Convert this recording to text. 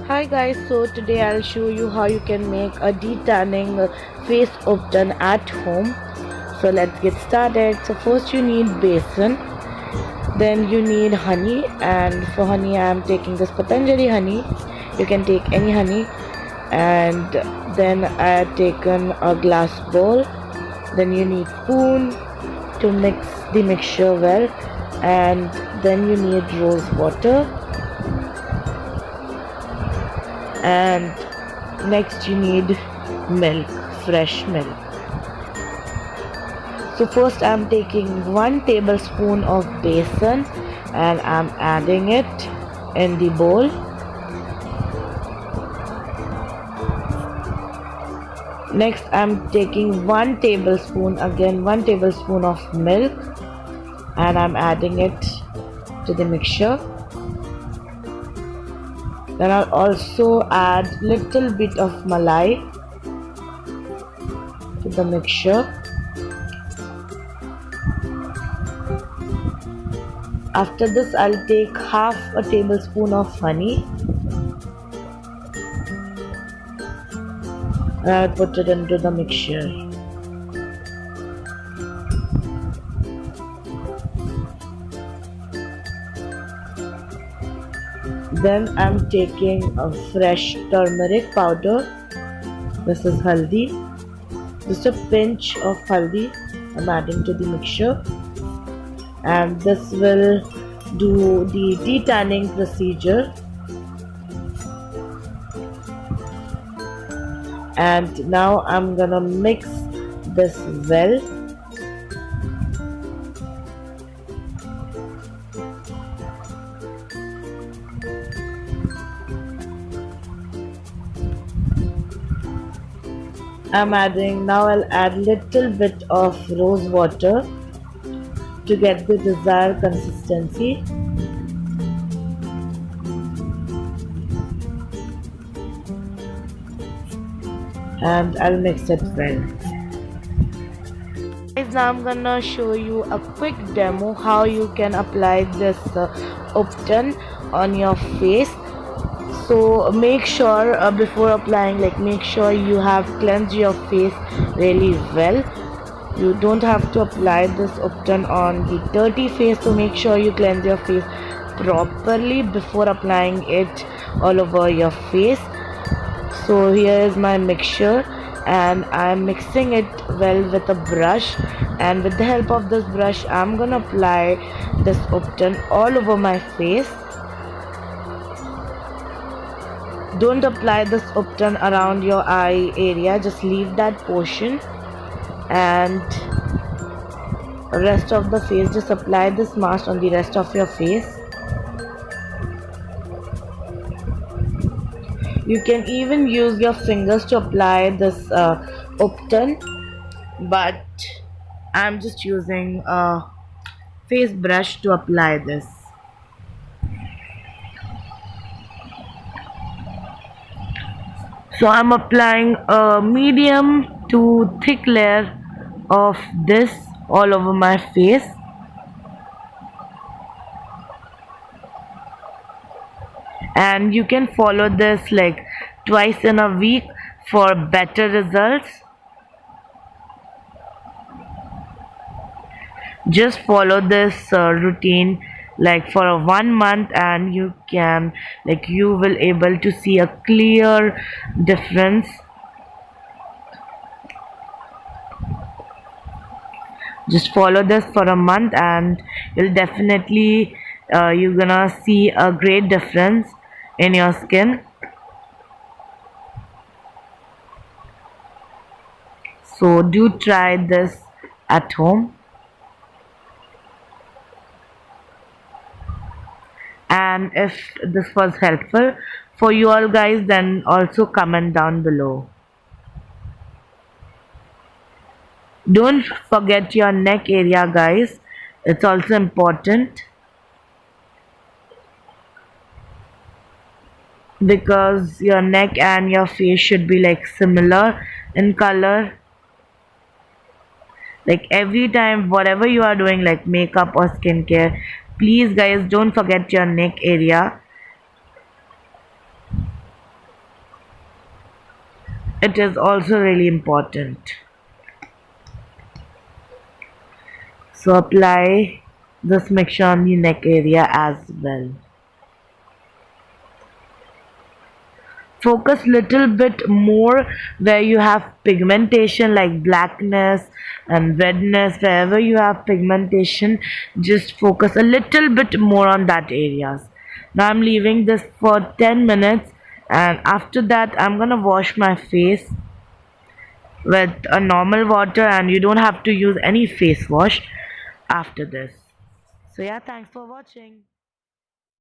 Hi guys, so today I'll show you how you can make a detanning face upturn at home. So let's get started. So first you need basin, then you need honey, and for honey I am taking this Patanjali honey. You can take any honey. And then I had taken a glass bowl. Then you need spoon to mix the mixture well, and then you need rose water, and next you need milk, fresh milk. So first I'm taking 1 tablespoon of besan and I'm adding it in the bowl. Next I'm taking 1 tablespoon, again 1 tablespoon of milk, and I'm adding it to the mixture. Then I'll also add little bit of malai to the mixture. After this I'll take half a tablespoon of honey and I'll put it into the mixture. Then I'm taking a fresh turmeric powder. This is haldi. Just a pinch of haldi I'm adding to the mixture, and this will do the detanning procedure. And now I'm gonna mix this well. Now I'll add little bit of rose water to get the desired consistency. And I'll mix it well. Guys, now I'm gonna show you a quick demo how you can apply this upturn on your face. So make sure before applying, make sure you have cleansed your face really well. You don't have to apply this upturn on the dirty face, so make sure you cleanse your face properly before applying it all over your face. So here is my mixture and I'm mixing it well with a brush, and with the help of this brush I'm gonna apply this upturn all over my face. Don't apply this upturn around your eye area, just leave that portion, and rest of the face, just apply this mask on the rest of your face. You can even use your fingers to apply this upturn, but I'm just using a face brush to apply this. So I'm applying a medium to thick layer of this all over my face. And you can follow this twice in a week for better results. Just follow this routine for 1 month, and you can you will able to see a clear difference. Just follow this for a month and you'll definitely you're gonna see a great difference in your skin. So do try this at home. And if this was helpful for you all guys, then also comment down below. Don't forget your neck area, guys. It's also important, because your neck and your face should be similar in color. Every time whatever you are doing, makeup or skincare, please guys don't forget your neck area. it is also really important. So apply this mixture on the neck area as well. Focus little bit more where you have pigmentation like blackness and redness. Wherever you have pigmentation, just focus a little bit more on that areas. Now I'm leaving this for 10 minutes, and after that I'm gonna wash my face with a normal water, and you don't have to use any face wash after this. So yeah, thanks for watching.